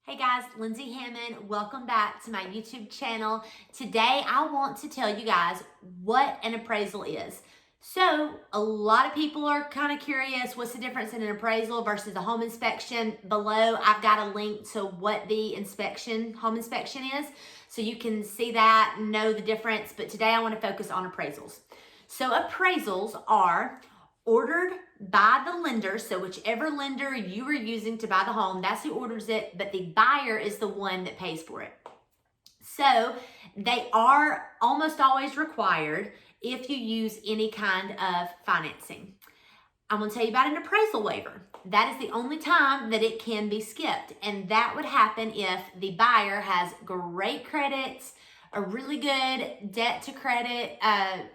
Hey guys, Lindsay Hammond. Welcome back to my YouTube channel. Today I want to tell you guys what an appraisal is. So a lot of people are kind of curious, what's the difference in an appraisal versus a home inspection? Below I've got a link to what the home inspection is, so you can see that and know the difference. But today I want to focus on appraisals. So appraisals are ordered by the lender, so whichever lender you are using to buy the home, that's who orders it, but the buyer is the one that pays for it. So they are almost always required if you use any kind of financing. I'm going to tell you about an appraisal waiver. That is the only time that it can be skipped, and that would happen if the buyer has great credits, a really good debt to credit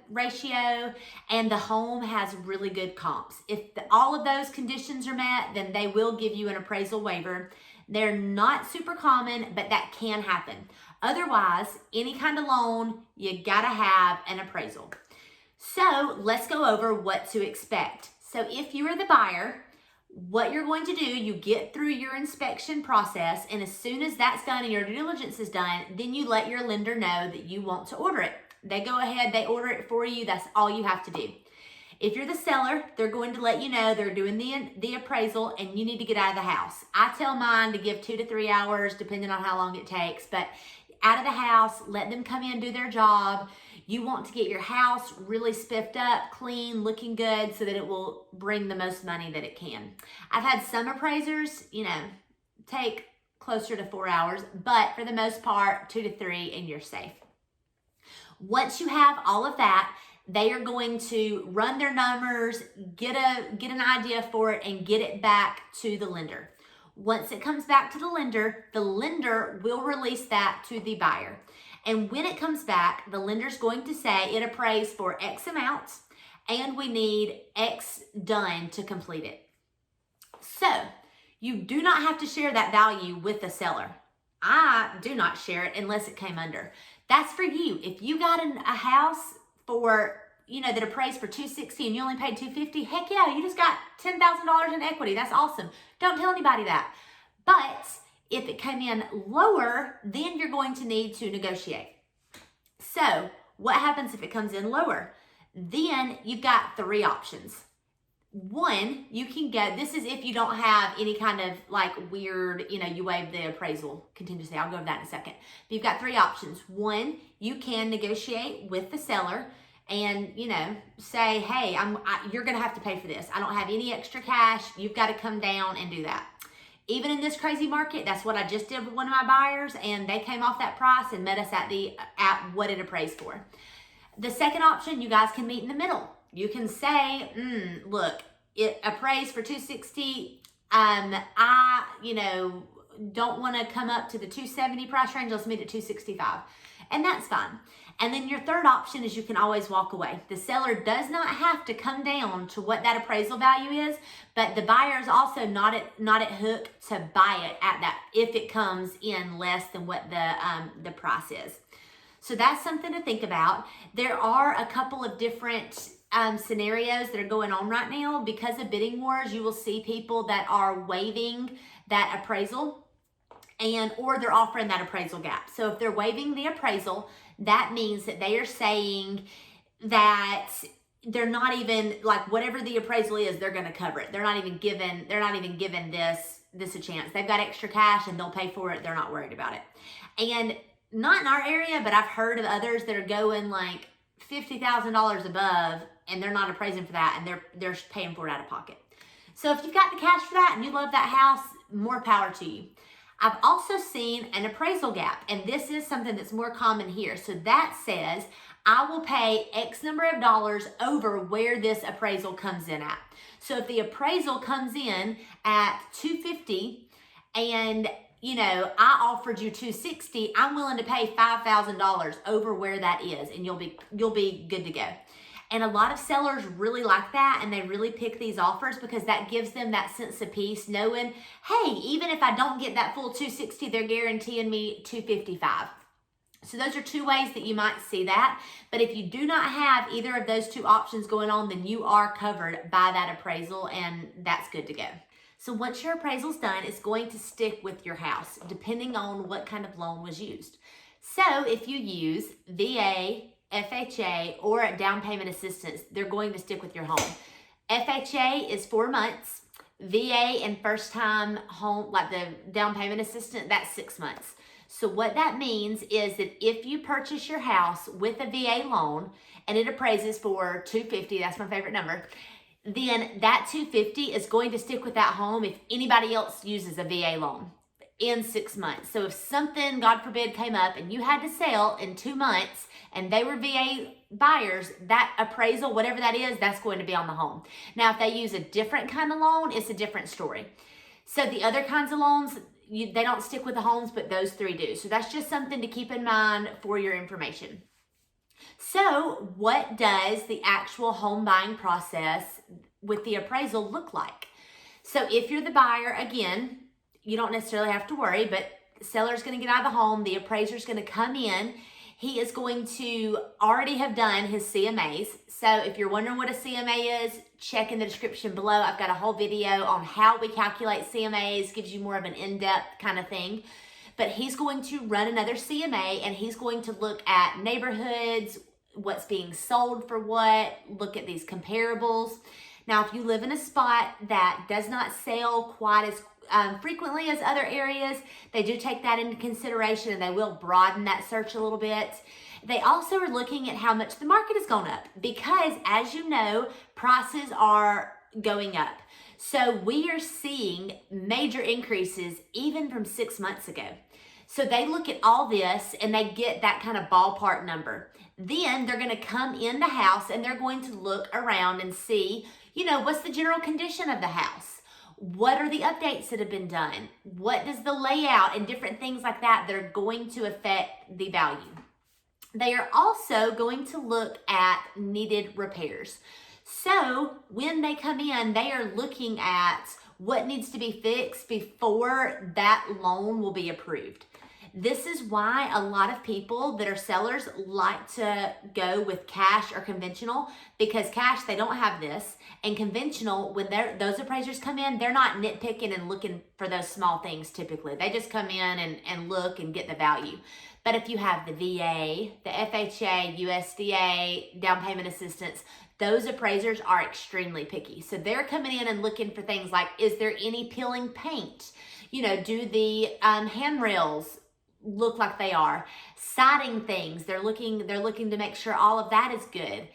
ratio, and the home has really good comps. If all of those conditions are met, then they will give you an appraisal waiver. They're not super common, but that can happen. Otherwise, any kind of loan, you gotta have an appraisal. So let's go over what to expect. So if you are the buyer, what you're going to do, you get through your inspection process, and as soon as that's done and your due diligence is done, then you let your lender know that you want to order it. They go ahead, they order it for you. That's all you have to do. If you're the seller, they're going to let you know they're doing the appraisal and you need to get out of the house. I tell mine to give 2 to 3 hours, depending on how long it takes, but out of the house, let them come in, do their job. You want to get your house really spiffed up, clean, looking good, so that it will bring the most money that it can. I've had some appraisers, take closer to 4 hours, but for the most part, 2 to 3, and you're safe. Once you have all of that, they are going to run their numbers, get an idea for it, and get it back to the lender. Once it comes back to the lender will release that to the buyer. And when it comes back, the lender's going to say it appraised for X amount and we need X done to complete it. So you do not have to share that value with the seller. I do not share it unless it came under. That's for you. If you got a house for, that appraised for $260 and you only paid $250, heck yeah, you just got $10,000 in equity. That's awesome. Don't tell anybody that. But if it came in lower, then you're going to need to negotiate. So what happens if it comes in lower? Then you've got 3 options. One, you can get, this is if you don't have any kind of weird, you waive the appraisal contingency. I'll go over that in a second. But you've got 3 options. One, you can negotiate with the seller and, say, hey, you're going to have to pay for this. I don't have any extra cash. You've got to come down and do that. Even in this crazy market, that's what I just did with one of my buyers, and they came off that price and met us at what it appraised for. The second option, you guys can meet in the middle. You can say, look, it appraised for $260. I, don't want to come up to the $270 price range. Let's meet at $265. And that's fine. And then your third option is you can always walk away. The seller does not have to come down to what that appraisal value is, but the buyer is also not at hook to buy it at that if it comes in less than what the price is. So that's something to think about. There are a couple of different scenarios that are going on right now. Because of bidding wars, you will see people that are waiving that appraisal or they're offering that appraisal gap. So if they're waiving the appraisal, that means that they are saying that they're not even, whatever the appraisal is, they're going to cover it. They're not even giving this a chance. They've got extra cash and they'll pay for it. They're not worried about it. And not in our area, but I've heard of others that are going $50,000 above and they're not appraising for that and they're paying for it out of pocket. So if you've got the cash for that and you love that house, more power to you. I've also seen an appraisal gap, and this is something that's more common here. So that says, I will pay X number of dollars over where this appraisal comes in at. So if the appraisal comes in at $250 and I offered you $260, I'm willing to pay $5,000 over where that is, and you'll be good to go. And a lot of sellers really like that, and they really pick these offers because that gives them that sense of peace, knowing, hey, even if I don't get that full $260, they're guaranteeing me $255. So those are 2 ways that you might see that. But if you do not have either of those 2 options going on, then you are covered by that appraisal, and that's good to go. So once your appraisal's done, it's going to stick with your house, depending on what kind of loan was used. So if you use VA, FHA, or a down payment assistance, they're going to stick with your home. FHA is 4 months. VA and first time home, like the down payment assistant, that's 6 months. So what that means is that if you purchase your house with a VA loan and it appraises for $250, that's my favorite number, then that $250 is going to stick with that home if anybody else uses a VA loan in 6 months. So if something, God forbid, came up and you had to sell in 2 months and they were VA buyers, that appraisal, whatever that is, that's going to be on the home. Now, if they use a different kind of loan, it's a different story. So the other kinds of loans, they don't stick with the homes, but those 3 do. So that's just something to keep in mind for your information. So what does the actual home buying process with the appraisal look like? So if you're the buyer, again, you don't necessarily have to worry, but the seller's going to get out of the home. The appraiser's going to come in. He is going to already have done his CMAs. So if you're wondering what a CMA is, check in the description below. I've got a whole video on how we calculate CMAs, gives you more of an in-depth kind of thing. But he's going to run another CMA and he's going to look at neighborhoods, what's being sold for what, look at these comparables. Now, if you live in a spot that does not sell quite as frequently as other areas, they do take that into consideration and they will broaden that search a little bit. They also are looking at how much the market has gone up because, as you know, prices are going up. So we are seeing major increases even from 6 months ago. So they look at all this and they get that kind of ballpark number. Then they're going to come in the house and they're going to look around and see, what's the general condition of the house? What are the updates that have been done? What does the layout and different things like that are going to affect the value? They are also going to look at needed repairs. So when they come in, they are looking at what needs to be fixed before that loan will be approved. This is why a lot of people that are sellers like to go with cash or conventional, because cash, they don't have this, and conventional, when those appraisers come in, they're not nitpicking and looking for those small things typically. They just come in and look and get the value. But if you have the VA, the FHA, USDA, down payment assistance, those appraisers are extremely picky. So they're coming in and looking for things like, is there any peeling paint? Do the handrails look like they are? Siding things, they're looking to make sure all of that is good.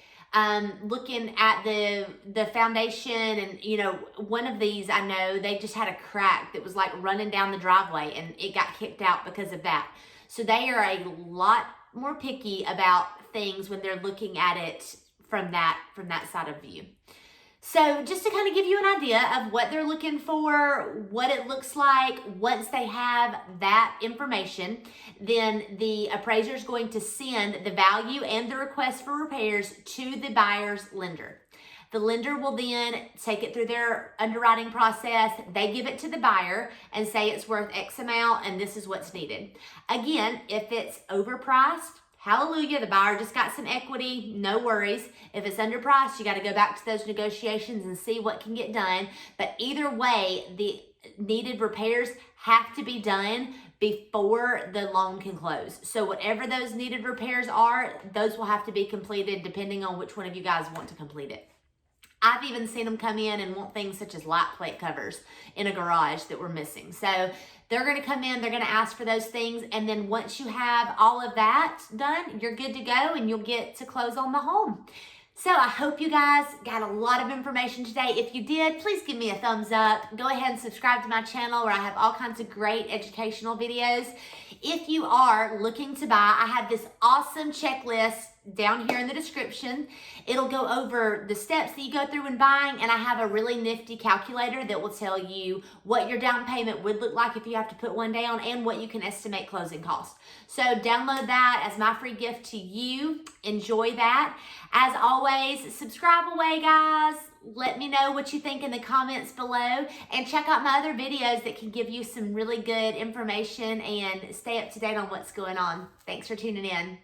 Looking at the foundation, and one of these, I know they just had a crack that was like running down the driveway and it got kicked out because of that. So they are a lot more picky about things when they're looking at it from that side of view. So just to kind of give you an idea of what they're looking for, what it looks like, once they have that information, then the appraiser is going to send the value and the request for repairs to the buyer's lender. The lender will then take it through their underwriting process. They give it to the buyer and say it's worth X amount and this is what's needed. Again, if it's overpriced, hallelujah, the buyer just got some equity, no worries. If it's underpriced, you got to go back to those negotiations and see what can get done. But either way, the needed repairs have to be done before the loan can close. So whatever those needed repairs are, those will have to be completed depending on which one of you guys want to complete it. I've even seen them come in and want things such as light plate covers in a garage that were missing. So they're going to come in, they're going to ask for those things, and then once you have all of that done, you're good to go and you'll get to close on the home. So I hope you guys got a lot of information today. If you did, please give me a thumbs up. Go ahead and subscribe to my channel where I have all kinds of great educational videos. If you are looking to buy, I have this awesome checklist down here in the description. It'll go over the steps that you go through when buying, and I have a really nifty calculator that will tell you what your down payment would look like if you have to put one down and what you can estimate closing costs. So download that as my free gift to you. Enjoy that. As always, subscribe away, guys. Let me know what you think in the comments below, and check out my other videos that can give you some really good information and stay up to date on what's going on. Thanks for tuning in.